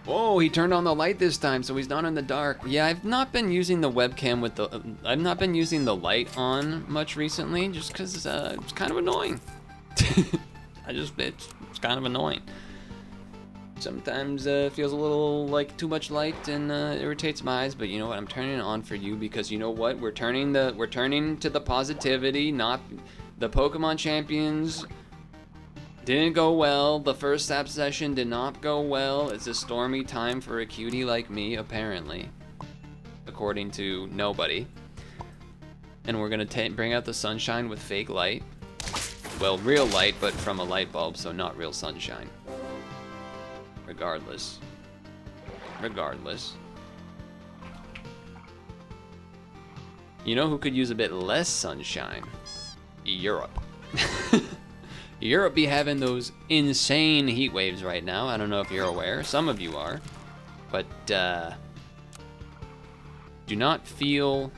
Oh, he turned on the light this time, so he's not in the dark. Yeah, I've not been using the webcam with the... I've not been using the light on much recently, just because it's kind of annoying. It's kind of annoying. Sometimes it feels a little like too much light and irritates my eyes, but you know what? I'm turning it on for you because you know what? We're turning to the positivity, not the Pokemon Champions. Didn't go well. The first sap session did not go well. It's a stormy time for a cutie like me, apparently. According to nobody. And we're gonna bring out the sunshine with fake light. Well, real light, but from a light bulb, so not real sunshine. Regardless. You know who could use a bit less sunshine? Europe. Europe be having those insane heat waves right now. I don't know if you're aware. Some of you are. But do not feel...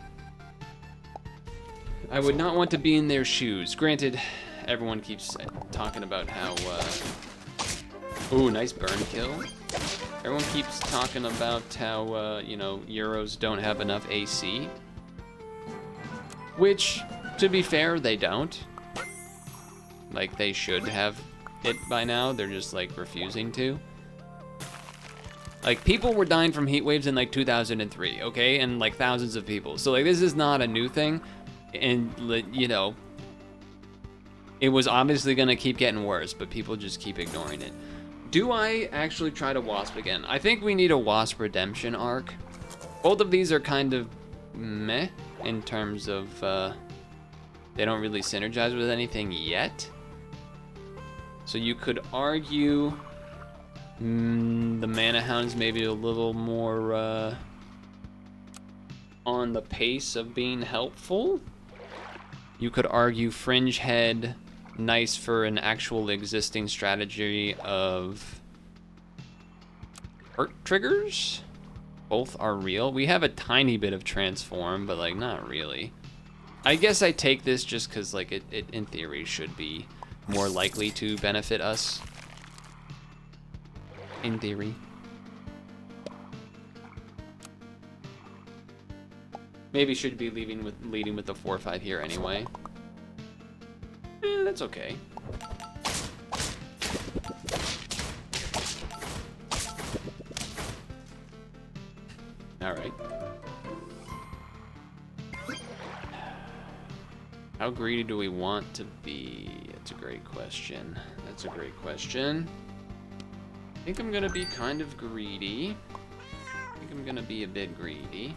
I would not want to be in their shoes. Granted, everyone keeps talking about how... Ooh, nice burn kill. Everyone keeps talking about how, you know, Euros don't have enough AC. Which, to be fair, they don't. Like, they should have it by now. They're just, like, refusing to. Like, people were dying from heat waves in, like, 2003, okay? And, like, thousands of people. So, like, this is not a new thing. And, you know, it was obviously gonna keep getting worse, but people just keep ignoring it. Do I actually try to Wasp again? I think we need a Wasp redemption arc. Both of these are kind of meh in terms of, they don't really synergize with anything yet. So you could argue the Mana Hound's maybe a little more on the pace of being helpful. You could argue Fringe Head, nice for an actual existing strategy of hurt triggers. Both are real. We have a tiny bit of transform, but like not really. I guess I take this just because like it in theory should be more likely to benefit us. In theory. Maybe should be leading with the 4-5 here anyway. That's okay. All right. How greedy do we want to be? That's a great question. That's a great question. I think I'm gonna be kind of greedy. I think I'm gonna be a bit greedy.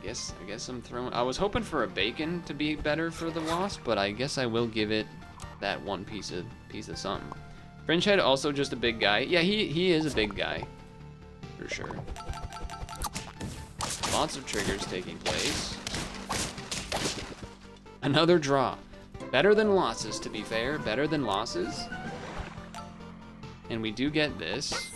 I guess I'm throwing... I was hoping for a bacon to be better for the Wasp, but I guess I will give it that one piece of something. Fringe Head also just a big guy. Yeah, he is a big guy. For sure. Lots of triggers taking place. Another draw. Better than losses, to be fair. Better than losses. And we do get this.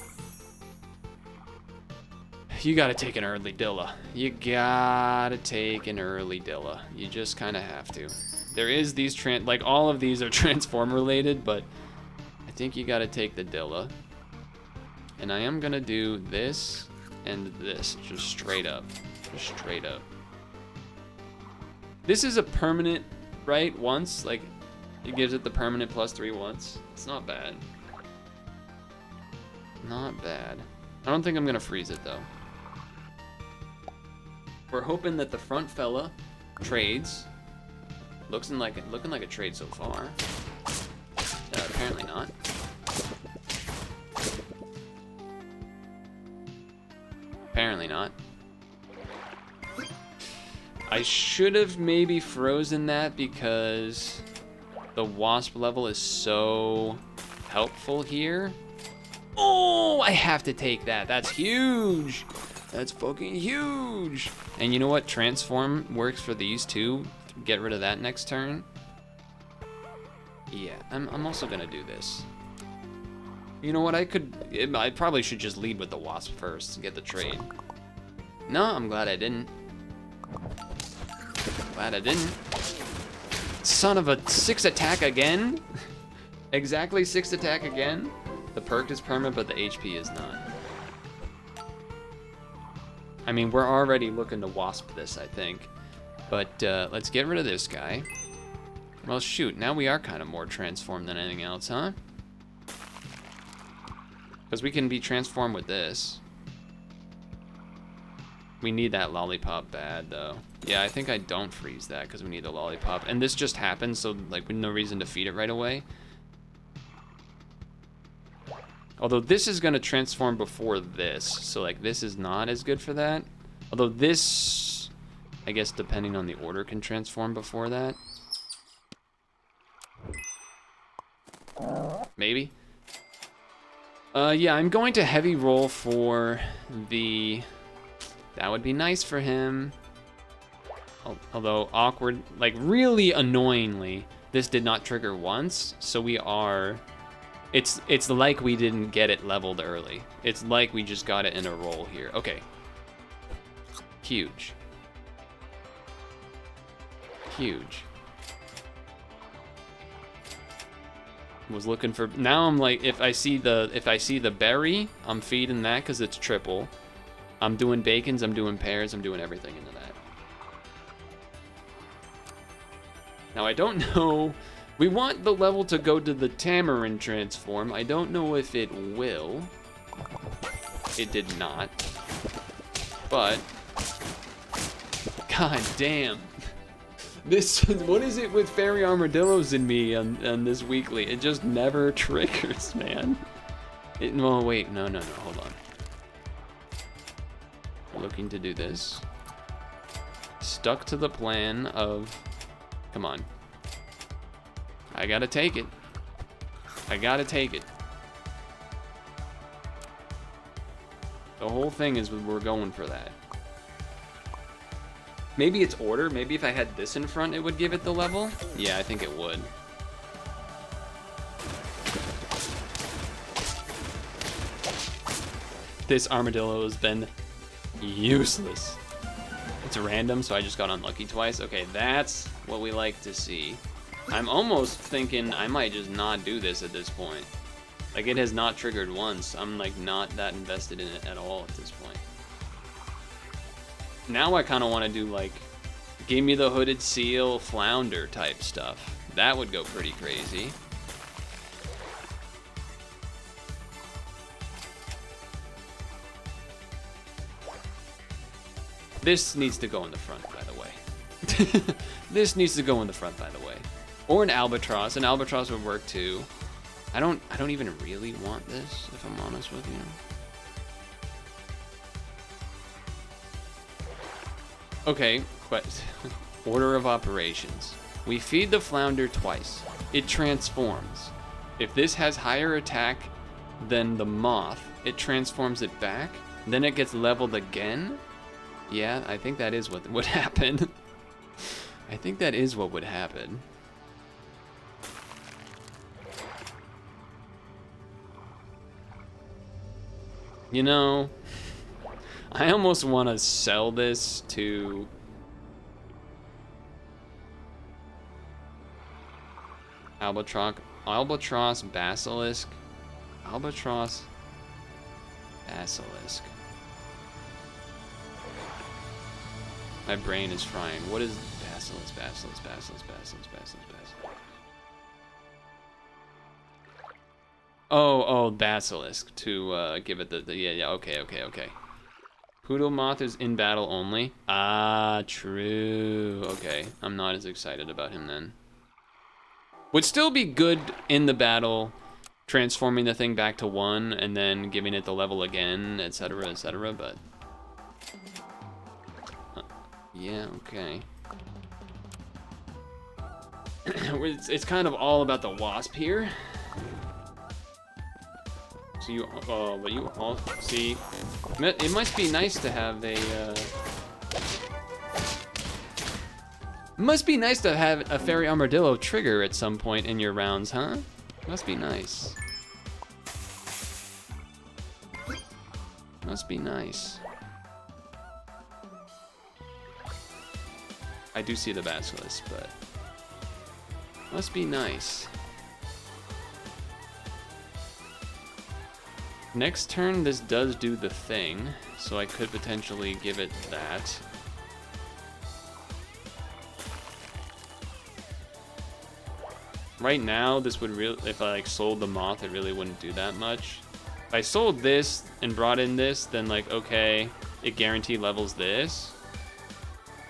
You gotta take an early Dilla. You gotta take an early Dilla. You just kind of have to. There is these like all of these are transform related, but I think you gotta take the Dilla. And I am gonna do this and this, just straight up. Just straight up. This is a permanent, right? Once, like, it gives it the permanent +3 once. It's not bad. Not bad. I don't think I'm gonna freeze it though. We're hoping that the front fella trades. Looking like a trade so far. Apparently not. Apparently not. I should have maybe frozen that because the Wasp level is so helpful here. Oh, I have to take that. That's huge. That's fucking huge. And you know what? Transform works for these two. Get rid of that next turn. Yeah, I'm also gonna do this. You know what? I probably should just lead with the Wasp first and get the trade. No, I'm glad I didn't. Glad I didn't. Son of a 6 attack again? Exactly 6 attack again? The perk is permanent, but the HP is not. I mean, we're already looking to wasp this, I think. But let's get rid of this guy. Well, shoot, now we are kind of more transformed than anything else, huh? Because we can be transformed with this. We need that lollipop bad, though. Yeah, I think I don't freeze that because we need the lollipop. And this just happens, so, like, no reason to feed it right away. Although this is going to transform before this, so, like, this is not as good for that. Although this, I guess, depending on the order, can transform before that. Maybe. Yeah, I'm going to heavy roll for the... That would be nice for him. Although awkward, like really annoyingly, this did not trigger once, so we are... It's like we didn't get it leveled early. It's like we just got it in a roll here. Okay. Huge. Huge. Was looking for... Now I'm like, if I see the berry, I'm feeding that because it's triple. I'm doing bacons, I'm doing pears, I'm doing everything into that. Now I don't know... We want the level to go to the tamarind transform. I don't know if it will. It did not. But... God damn. This... What is it with fairy armadillos in me on this weekly? It just never triggers, man. No, wait. No, hold on. Looking to do this. Stuck to the plan of... Come on. I gotta take it. I gotta take it. The whole thing is we're going for that. Maybe it's order. Maybe if I had this in front, it would give it the level. Yeah, I think it would. This armadillo has been useless. It's random, so I just got unlucky twice. Okay, that's what we like to see. I'm almost thinking I might just not do this at this point. Like, it has not triggered once. I'm, like, not that invested in it at all at this point. Now I kind of want to do, like, give me the hooded seal flounder type stuff. That would go pretty crazy. This needs to go in the front, by the way. This needs to go in the front, by the way. Or an albatross. An albatross would work too. I don't even really want this, if I'm honest with you. Okay, order of operations. We feed the flounder twice. It transforms. If this has higher attack than the moth, it transforms it back. Then it gets leveled again. Yeah, I think that is what would happen. I think that is what would happen. You know, I almost want to sell this to... Albatross Basilisk. Albatross Basilisk. My brain is frying. What is Basilisk? Oh, Basilisk, to give it the yeah, okay. Poodle Moth is in battle only. Ah, true. Okay, I'm not as excited about him then. Would still be good in the battle, transforming the thing back to 1 and then giving it the level again, etc., but... yeah, okay. It's kind of all about the wasp here. So but you all see, it must be nice to have a, must be nice to have a fairy armadillo trigger at some point in your rounds, huh? Must be nice. Must be nice. I do see the basilisk, but Must be nice. Next turn, this does do the thing, so I could potentially give it that. Right now, this would really, if I like sold the moth, it really wouldn't do that much. If I sold this and brought in this, then like, okay, it guaranteed levels this.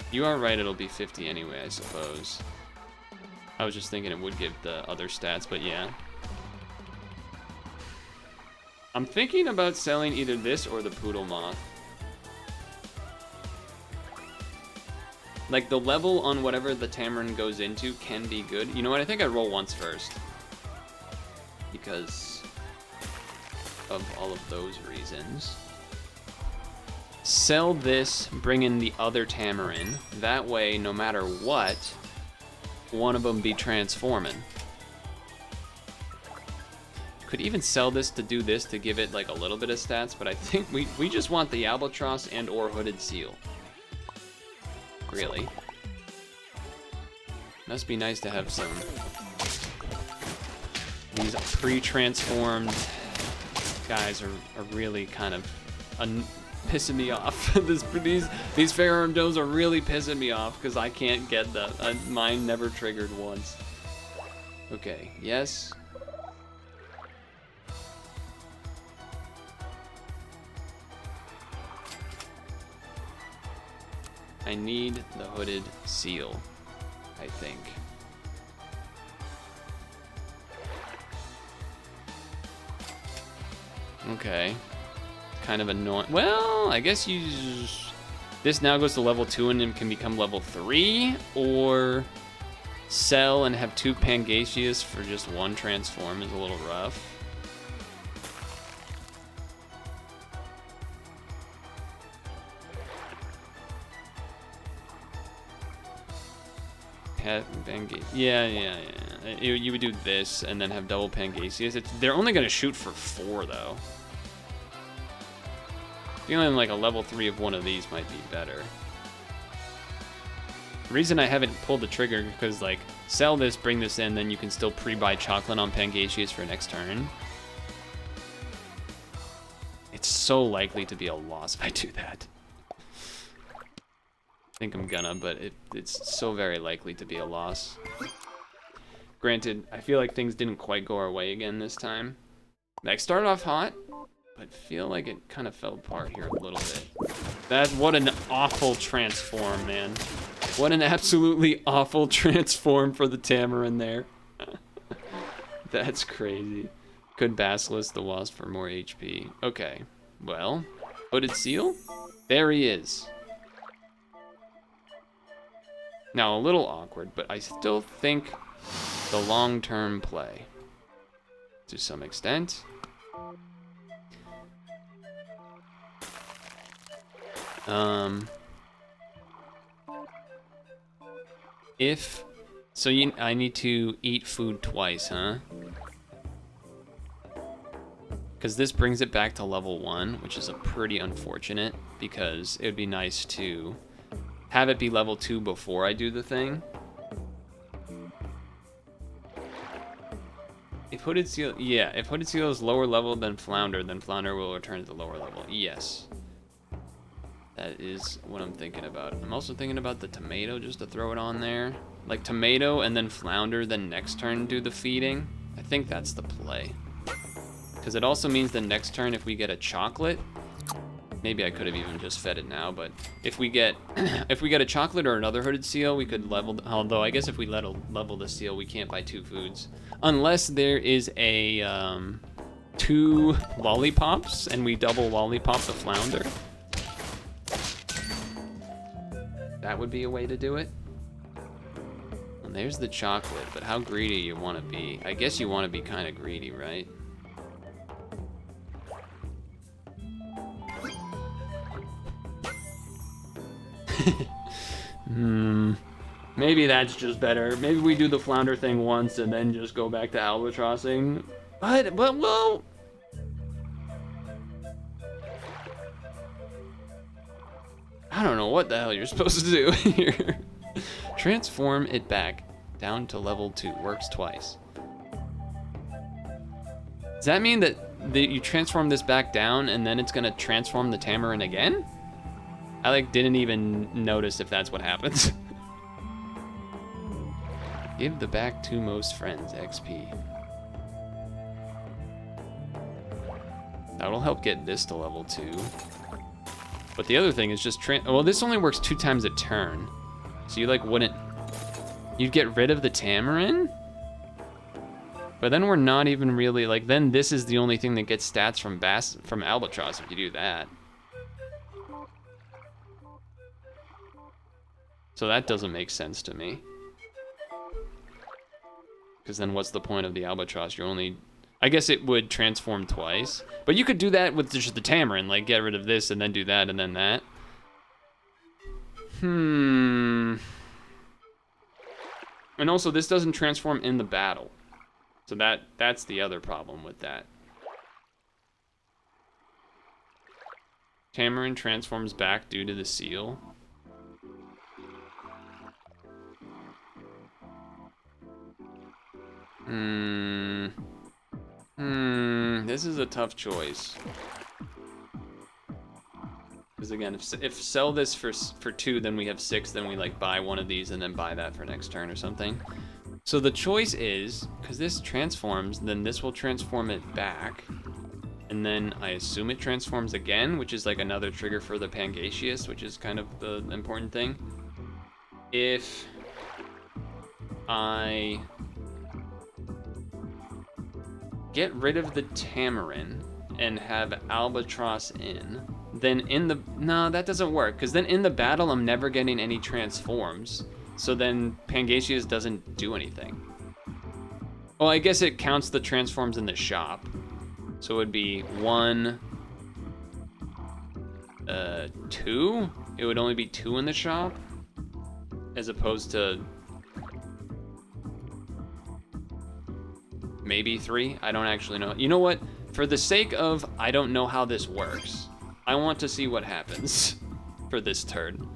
You are right, it'll be 50 anyway, I suppose. I was just thinking it would give the other stats, but yeah. I'm thinking about selling either this or the poodle moth. Like, the level on whatever the Tamarin goes into can be good. You know what? I think I'd roll once first. Because of all of those reasons. Sell this, bring in the other Tamarin. That way, no matter what, one of them be transforming. Could even sell this to do this to give it like a little bit of stats, but I think we just want the albatross and or hooded seal. Really. Must be nice to have some these pre-transformed guys are really kind of pissing me off. These Pharaoh does are really pissing me off because I can't get the mine never triggered once. Okay, yes. I need the hooded seal, I think. Okay. Kind of annoying. Well, I guess you... This now goes to level 2 and then can become level 3, or sell and have 2 Pangasius for just 1 transform is a little rough. Yeah. You would do this and then have double Pangasius. They're only going to shoot for 4, though. Feeling like a level 3 of one of these might be better. The reason I haven't pulled the trigger is because, like, sell this, bring this in, then you can still pre-buy chocolate on Pangasius for next turn. It's so likely to be a loss if I do that. I think I'm gonna, but it's so very likely to be a loss. Granted, I feel like things didn't quite go our way again this time. Like, started off hot, but feel like it kind of fell apart here a little bit. What an awful transform, man. What an absolutely awful transform for the Tamarin there. That's crazy. Could Basilisk the Wasp for more HP. Okay, well, hooded seal? There he is. Now, a little awkward, but I still think the long-term play, to some extent. I need to eat food twice, huh? Because this brings it back to level 1, which is a pretty unfortunate, because it would be nice to have it be level 2 before I do the thing. If Hooded Seal, yeah, if Hooded Seal is lower level than Flounder, then Flounder will return to the lower level. Yes. That is what I'm thinking about. I'm also thinking about the tomato, just to throw it on there. Like tomato and then Flounder, then next turn do the feeding. I think that's the play. Because it also means the next turn if we get a chocolate, maybe I could have even just fed it now, but if we get a chocolate or another Hooded Seal, we could level, although I guess if we level the seal, we can't buy 2 foods. Unless there is a 2 lollipops and we double lollipop the Flounder. That would be a way to do it. And there's the chocolate, but how greedy you want to be? I guess you want to be kind of greedy, right? Maybe that's just better. Maybe we do the Flounder thing once and then just go back to albatrossing. But well... I don't know what the hell you're supposed to do here. Transform it back. Down to level 2. Works twice. Does that mean that you transform this back down and then it's gonna transform the tamarin again? I like didn't even notice if that's what happens. Give the back two most friends XP. That'll help get this to level 2. But the other thing is just well, this only works 2 times a turn. So you like wouldn't, you'd get rid of the tamarin? But then we're not even really, like, then this is the only thing that gets stats from Albatross if you do that. So that doesn't make sense to me. Because then what's the point of the Albatross? You're only, I guess it would transform twice. But you could do that with just the tamarin, like get rid of this and then do that and then that. And also this doesn't transform in the battle. So that's the other problem with that. Tamarin transforms back due to the seal. This is a tough choice. Because again, if sell this for 2, then we have 6, then we like buy one of these and then buy that for next turn or something. So the choice is, because this transforms, then this will transform it back. And then I assume it transforms again, which is like another trigger for the Pangasius, which is kind of the important thing. If I get rid of the tamarin and have Albatross in, then in the, no, that doesn't work, because then in the battle I'm never getting any transforms. So then Pangasius doesn't do anything. Well, I guess it counts the transforms in the shop. So it would be 1, 2? It would only be 2 in the shop? As opposed to maybe 3? I don't actually know. You know what? For the sake of I don't know how this works, I want to see what happens for this turn.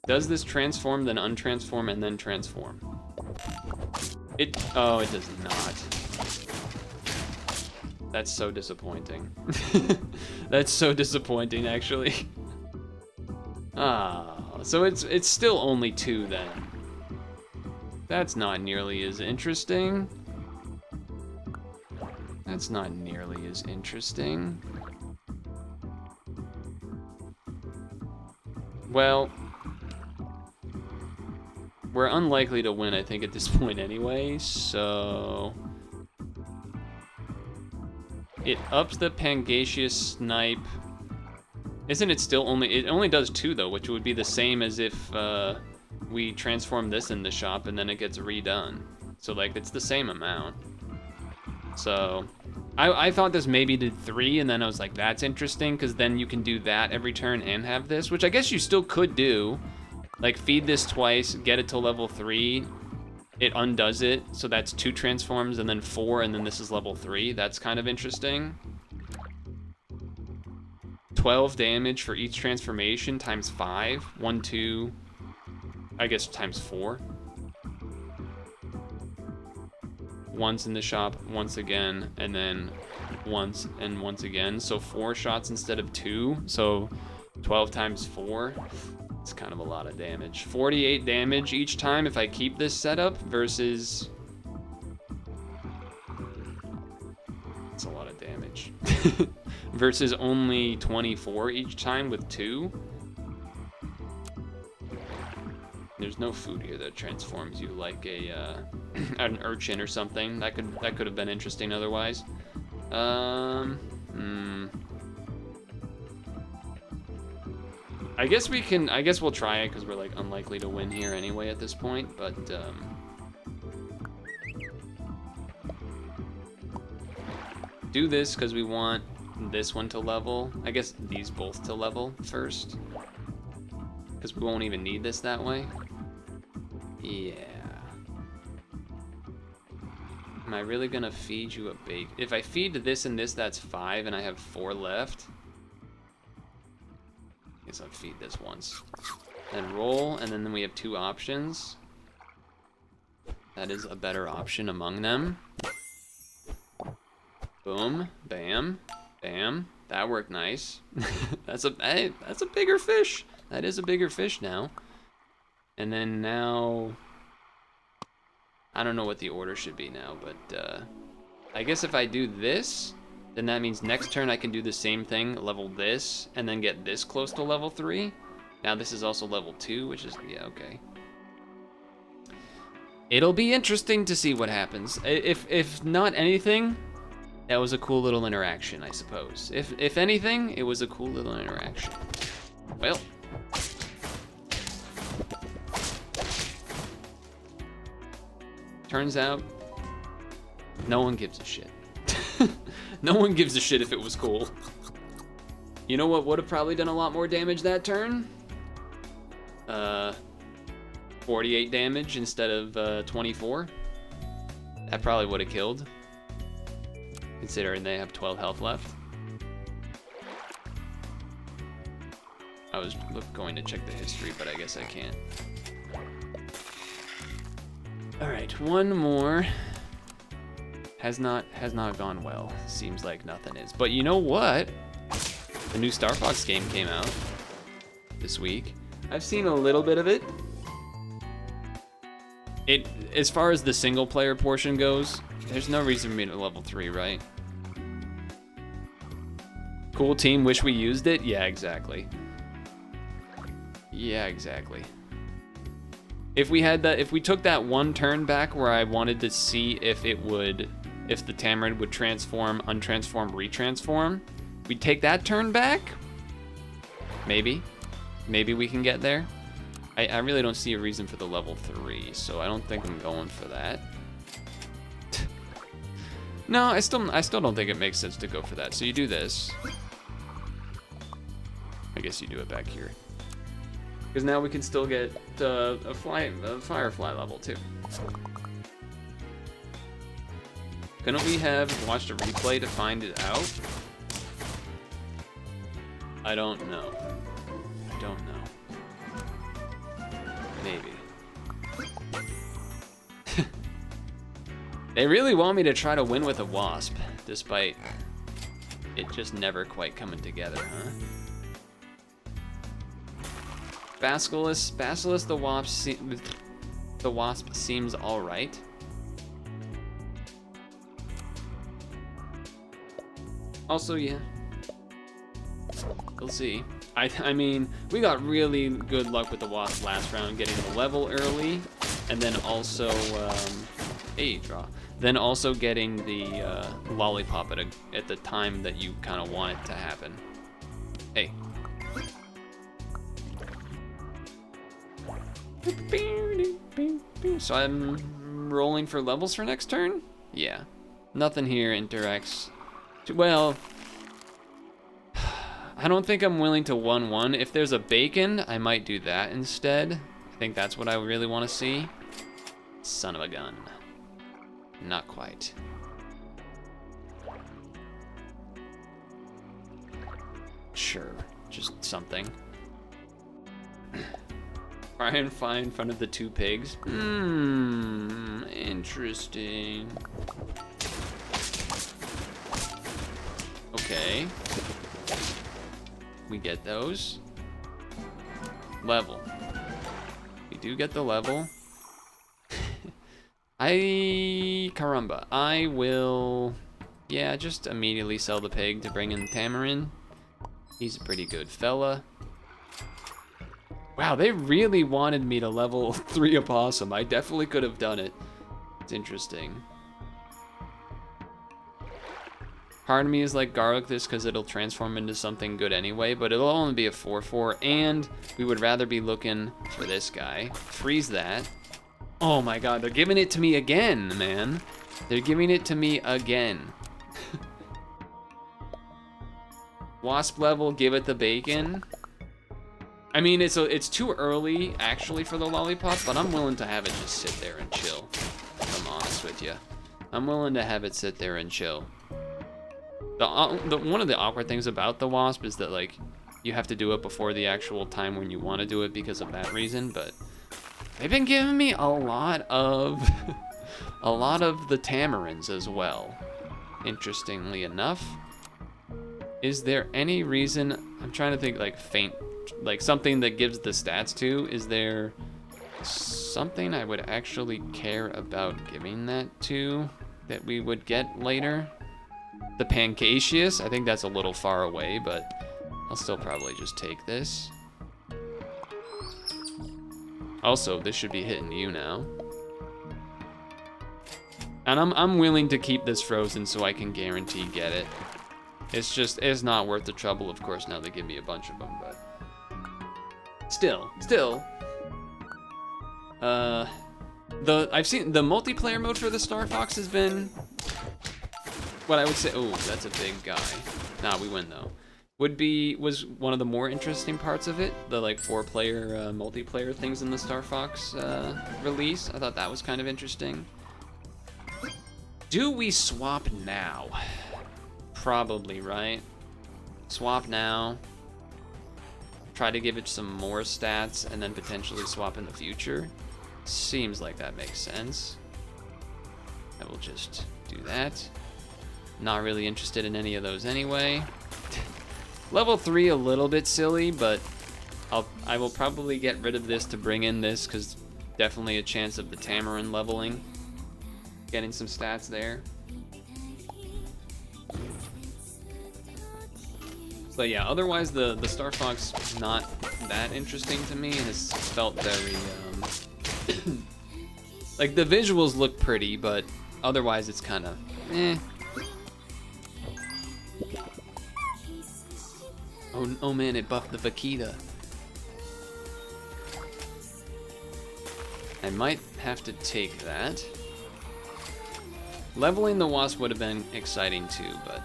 Does this transform, then untransform, and then transform? Oh, it does not. That's so disappointing. That's so disappointing, actually. So it's still only 2 then. That's not nearly as interesting. That's not nearly as interesting. Well, we're unlikely to win, I think, at this point anyway, so it ups the Pangasius snipe. Isn't it still only, it only does 2 though, which would be the same as if we transform this in the shop and then it gets redone. So like, it's the same amount. So I thought this maybe did 3, and then I was like, that's interesting, because then you can do that every turn and have this, which I guess you still could do. Like, feed this twice, get it to level 3, it undoes it, so that's 2 transforms, and then 4, and then this is level 3. That's kind of interesting. 12 damage for each transformation times 5. 1, 2, I guess times 4. Once in the shop, once again, and then once and once again. So 4 shots instead of 2, so 12 times 4. It's kind of a lot of damage. 48 damage each time if I keep this setup versus... It's a lot of damage. Versus only 24 each time with 2. There's no food here that transforms you like a an urchin or something. That could have been interesting otherwise. I guess we'll try it because we're like unlikely to win here anyway at this point, but do this because we want this one to level. I guess these both to level first, because we won't even need this that way. Yeah. Am I really gonna feed you a bake? If I feed this and this, that's 5, and I have 4 left. I guess I'll feed this once. Then roll, and then we have 2 options. That is a better option among them. Boom, bam, bam. That worked nice. Hey, that's a bigger fish. That is a bigger fish now. And then now, I don't know what the order should be now, but I guess if I do this, then that means next turn I can do the same thing, level this, and then get this close to level 3. Now this is also level 2, which is, yeah, okay. It'll be interesting to see what happens. If not anything, that was a cool little interaction, I suppose. If anything, it was a cool little interaction. Well. Turns out, no one gives a shit. No one gives a shit if it was cool. You know what would have probably done a lot more damage that turn? 48 damage instead of 24. That probably would have killed, considering they have 12 health left. I was going to check the history, but I guess I can't. All right, one more. Has not gone well. Seems like nothing is. But you know what? The new Star Fox game came out this week. I've seen a little bit of it. As far as the single player portion goes, there's no reason for me to level 3, right? Cool team, wish we used it? Yeah, exactly. Yeah, exactly. If we had that, if we took that one turn back where I wanted to see if the Tamarin would transform, untransform, retransform, we'd take that turn back. Maybe we can get there. I really don't see a reason for the level 3, so I don't think I'm going for that. No, I still don't think it makes sense to go for that. So you do this. I guess you do it back here. Because now we can still get a Firefly level too. Couldn't we have watched a replay to find it out? I don't know. I don't know. Maybe. They really want me to try to win with a wasp, despite it just never quite coming together, huh? Basilisk the wasp seems all right. Also, yeah, we'll see. I mean, we got really good luck with the wasp last round, getting the level early, and then also then also getting the lollipop at the time that you kind of want it to happen. Hey. So I'm rolling for levels for next turn? Yeah. Nothing here interacts. Well, I don't think I'm willing to 1-1. If there's a bacon, I might do that instead. I think that's what I really want to see. Son of a gun. Not quite. Sure, just something. Try and fly in front of the 2 pigs. Interesting. Okay. We get those. Level. We do get the level. Caramba. I will, yeah, just immediately sell the pig to bring in Tamarin. He's a pretty good fella. Wow, they really wanted me to level 3 opossum. I definitely could have done it. It's interesting. Part of me is like garlic this because it'll transform into something good anyway, but it'll only be a 4/4, and we would rather be looking for this guy. Freeze that. Oh my god, they're giving it to me again, man. They're giving it to me again. Wasp level, give it the bacon. I mean, it's too early, actually, for the lollipop, but I'm willing to have it just sit there and chill, if I'm honest with you. I'm willing to have it sit there and chill. One of the awkward things about the wasp is that, like, you have to do it before the actual time when you want to do it because of that reason, but they've been giving me a lot of a lot of the tamarins as well. Interestingly enough, is there any reason, I'm trying to think, like faint, like something that gives the stats to, is there something I would actually care about giving that to that we would get later? The Pancaceous, I think that's a little far away, but I'll still probably just take this. Also, this should be hitting you now. And I'm willing to keep this frozen so I can guarantee get it. It's not worth the trouble, of course, now they give me a bunch of them, but still. I've seen the multiplayer mode for the Star Fox has been what I would say. Oh, that's a big guy. Nah, we win though. Was one of the more interesting parts of it, the like 4-player multiplayer things in the Star Fox release. I thought that was kind of interesting. Do we swap now? Probably, right? Swap now. Try to give it some more stats and then potentially swap in the future. Seems like that makes sense. I will just do that. Not really interested in any of those anyway. Level 3 a little bit silly, but I will probably get rid of this to bring in this because definitely a chance of the Tamarin leveling. Getting some stats there. But yeah, otherwise the Star Fox not that interesting to me. It has felt very like the visuals look pretty, but otherwise it's kind of eh. Oh man, it buffed the Vaquita. I might have to take that. Leveling the Wasp would have been exciting too, but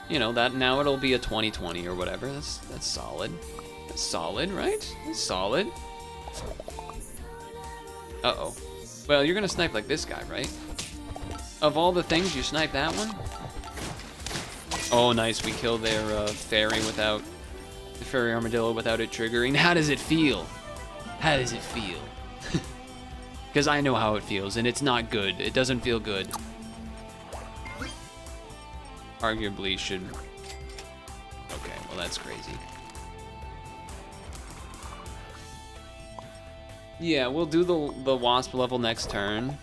you know, that now it'll be a 2020 or whatever. That's solid. That's solid, right? That's solid. Uh-oh. Well, you're gonna snipe like this guy, right? Of all the things, you snipe that one? Oh, nice. We killed their fairy without the fairy armadillo without it triggering. How does it feel? How does it feel? Because I know how it feels, and it's not good. It doesn't feel good. Arguably should... Okay, well that's crazy. Yeah, we'll do the Wasp level next turn.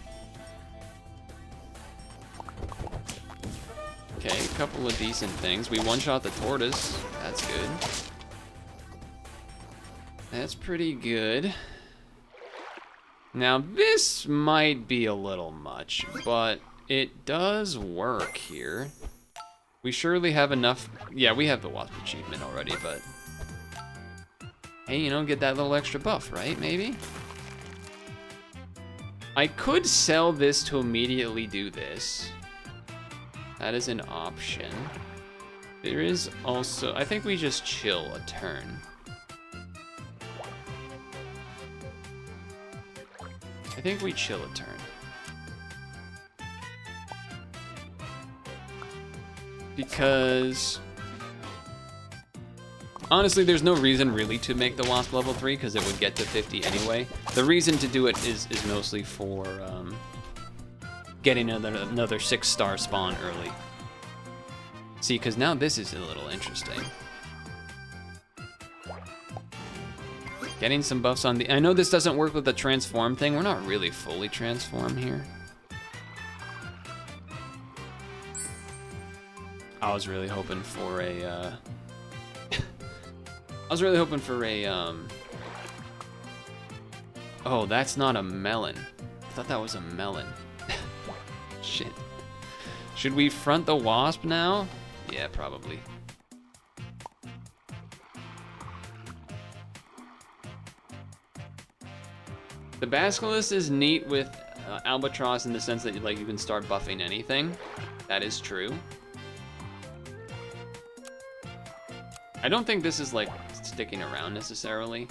Okay, a couple of decent things. We one-shot the tortoise. That's good. That's pretty good. Now, this might be a little much, but it does work here. We surely have enough... Yeah, we have the Wasp achievement already, but... Hey, you know, get that little extra buff, right? Maybe? I could sell this to immediately do this. That is an option. There is also... I think we just chill a turn. I think we chill a turn. Because... honestly, there's no reason really to make the Wasp level 3 because it would get to 50 anyway. The reason to do it is mostly for getting another 6-star spawn early. See, because now this is a little interesting. Getting some buffs on the... I know this doesn't work with the transform thing. We're not really fully transformed here. I was really hoping for a... I was really hoping for a... Oh, that's not a melon. I thought that was a melon. Shit. Should we front the Wasp now? Yeah, probably. The Basilisk is neat with Albatross in the sense that like you can start buffing anything. That is true. I don't think this is like sticking around necessarily.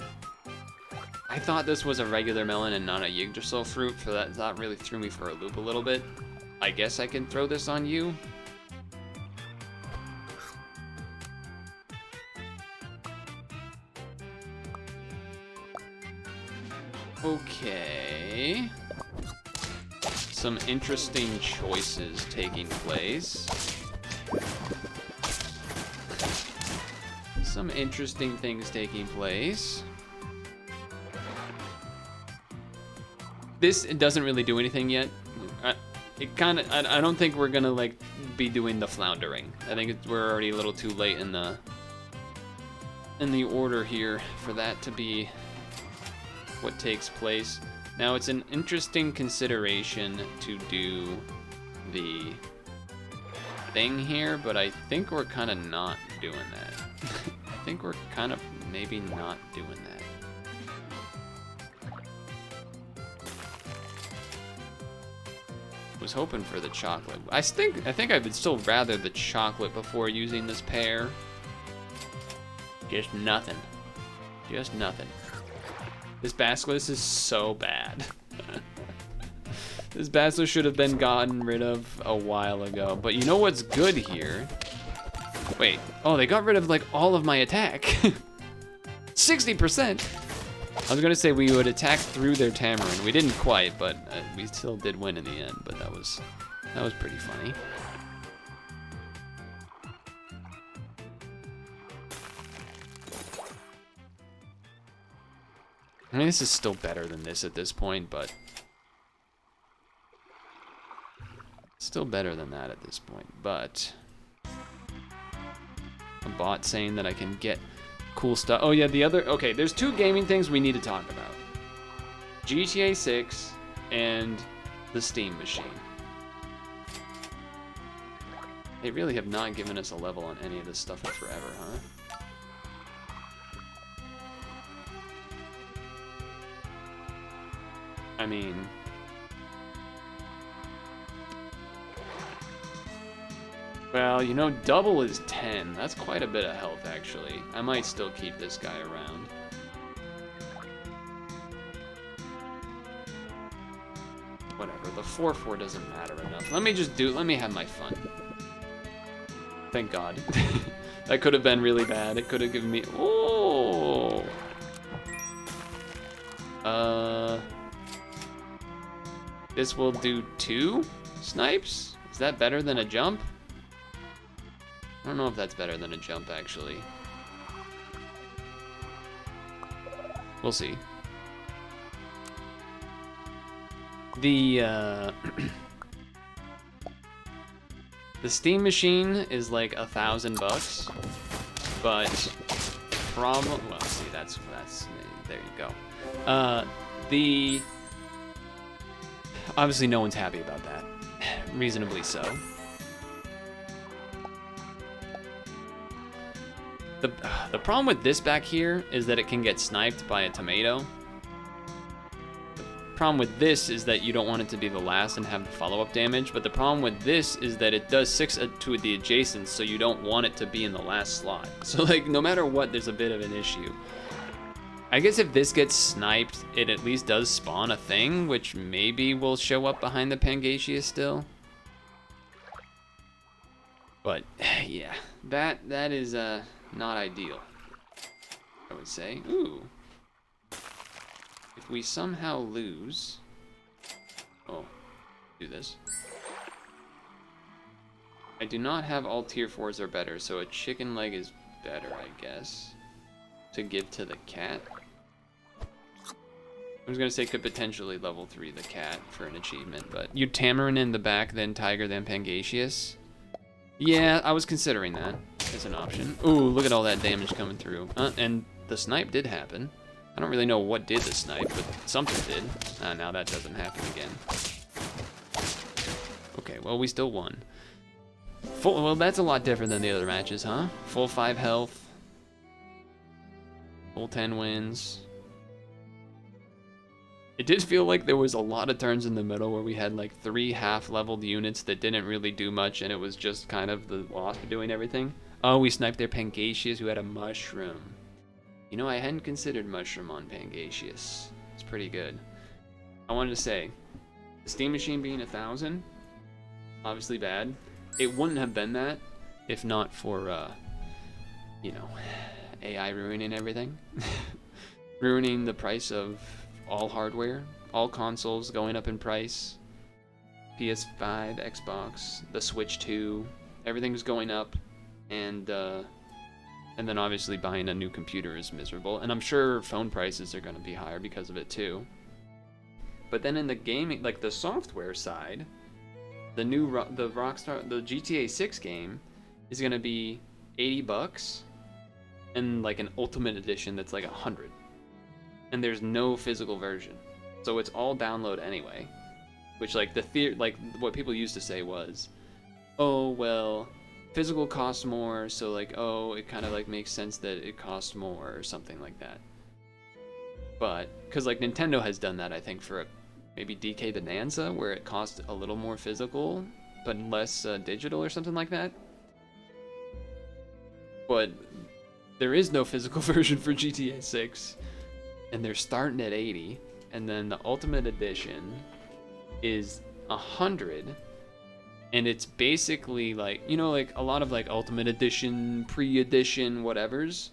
I thought this was a regular melon and not a Yggdrasil fruit, so that really threw me for a loop a little bit. I guess I can throw this on you. Okay. Some interesting choices taking place. Some interesting things taking place. This, it doesn't really do anything yet. I don't think we're gonna like be doing the floundering. I think we're already a little too late in the order here for that to be what takes place. Now it's an interesting consideration to do the thing here, but I think we're kind of not doing that. I think we're kind of maybe not doing that. Was hoping for the chocolate. I think I would still rather the chocolate before using this pear. Just nothing. Just nothing. This basilisk is so bad. This basilisk should have been gotten rid of a while ago. But you know what's good here? Wait. Oh, they got rid of like all of my attack. 60%. I was gonna say we would attack through their tamarind. We didn't quite, but we still did win in the end. But that was pretty funny. I mean, this is still better than this at this point, but still better than that at this point. But a bot saying that I can get cool stuff. Oh yeah, the other, okay, there's two gaming things we need to talk about. GTA 6 and the Steam machine. They really have not given us a level on any of this stuff in forever, huh? I mean, well, you know, double is 10. That's quite a bit of health, actually. I might still keep this guy around. Whatever, the 4-4 doesn't matter enough. Let me have my fun. Thank God. That could have been really bad. It could have given me, oh! This will do 2 snipes? Is that better than a jump? I don't know if that's better than a jump, actually. We'll see. The the Steam machine is like $1,000, but problem. Well, see, that's there you go. The obviously no one's happy about that, reasonably so. The problem with this back here is that it can get sniped by a tomato. The problem with this is that you don't want it to be the last and have follow-up damage, but the problem with this is that it does 6 to the adjacent, so you don't want it to be in the last slot. So like, no matter what, there's a bit of an issue. I guess if this gets sniped, it at least does spawn a thing, which maybe will show up behind the Pangasius still. But yeah, that is not ideal, I would say. Ooh. If we somehow lose... Oh, do this. I do not have all tier 4s or better, so a chicken leg is better, I guess, to give to the cat. I was gonna say could potentially level 3 the cat for an achievement, but you Tamarin in the back, then Tiger, then Pangasius. Yeah, I was considering that as an option. Ooh, look at all that damage coming through. And the snipe did happen. I don't really know what did the snipe, but something did. Now that doesn't happen again. Okay, well, we still won. Well, that's a lot different than the other matches, huh? Full 5 health. Full 10 wins. It did feel like there was a lot of turns in the middle where we had like 3 half-leveled units that didn't really do much, and it was just kind of the Wasp doing everything. Oh, we sniped their Pangasius who had a mushroom. You know, I hadn't considered mushroom on Pangasius. It's pretty good. I wanted to say, the Steam machine being 1,000, obviously bad. It wouldn't have been that if not for, you know, AI ruining everything. Ruining the price of all hardware, all consoles going up in price. PS5, Xbox, the Switch 2, everything's going up, and then obviously buying a new computer is miserable. And I'm sure phone prices are going to be higher because of it too. But then in the gaming, like the software side, the GTA 6 game is going to be $80, and like an ultimate edition that's like $100. And there's no physical version, so it's all download anyway. Which like like what people used to say was, oh well, physical costs more, so like oh it kind of like makes sense that it costs more or something like that. But because like Nintendo has done that, I think for maybe DK Bonanza, where it cost a little more physical but less digital or something like that. But there is no physical version for GTA 6, and they're starting at 80, and then the Ultimate Edition is 100, and it's basically like, you know, like a lot of like Ultimate Edition, pre-edition, whatevers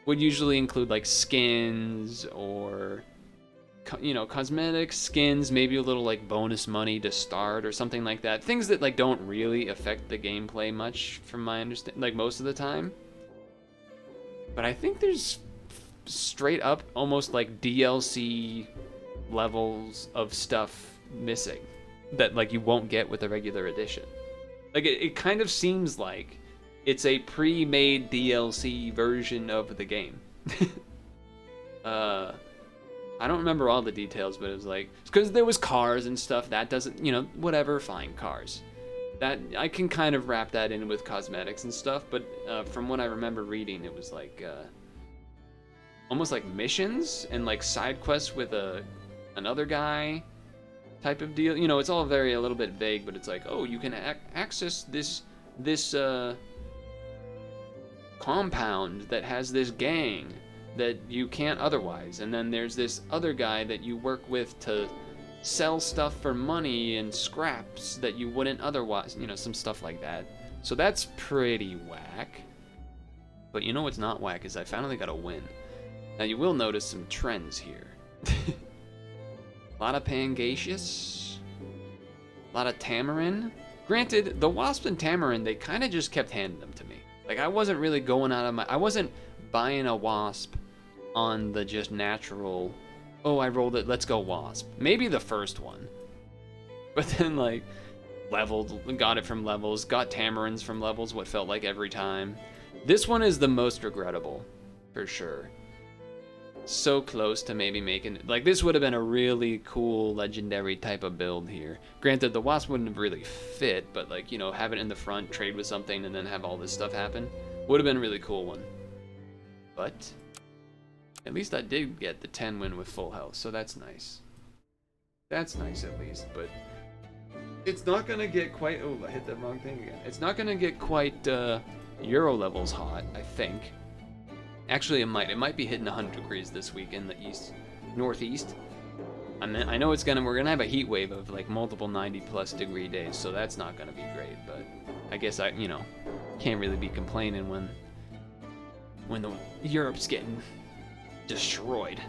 would usually include like skins or, you know, cosmetics, skins, maybe a little like bonus money to start or something like that. Things that like don't really affect the gameplay much from my understanding, like most of the time. But I think there's straight up almost like DLC levels of stuff missing that like you won't get with a regular edition. Like it kind of seems like it's a pre-made DLC version of the game. I don't remember all the details, but it was like, because there was cars and stuff, that doesn't, you know, whatever, fine, cars. That I can kind of wrap that in with cosmetics and stuff, but from what I remember reading, it was like almost like missions and like side quests with another guy type of deal. You know, it's all very a little bit vague, but it's like, oh, you can access this compound that has this gang that you can't otherwise, and then there's this other guy that you work with to sell stuff for money and scraps that you wouldn't otherwise, you know, some stuff like that. So that's pretty whack. But you know what's not whack is I finally got a win. Now you will notice some trends here. A lot of Pangaseous, a lot of Tamarin. Granted, the Wasp and Tamarin, they kind of just kept handing them to me. Like I wasn't really going out of I wasn't buying a Wasp on the just natural, oh, I rolled it, let's go Wasp. Maybe the first one. But then, like, leveled, got it from levels, got Tamarins from levels, what felt like every time. This one is the most regrettable, for sure. So close to maybe making, like, this would have been a really cool, legendary type of build here. Granted, the Wasp wouldn't have really fit, but, like, you know, have it in the front, trade with something, and then have all this stuff happen. Would have been a really cool one. But at least I did get the 10 win with full health, so that's nice. That's nice at least, but it's not gonna get quite, oh, I hit that wrong thing again. It's not gonna get quite Euro levels hot, I think. Actually, it might be hitting 100 degrees this week in the northeast. I mean, I know we're gonna have a heat wave of like multiple 90+ degree days, so that's not gonna be great, but I guess you know, can't really be complaining when the Europe's getting destroyed.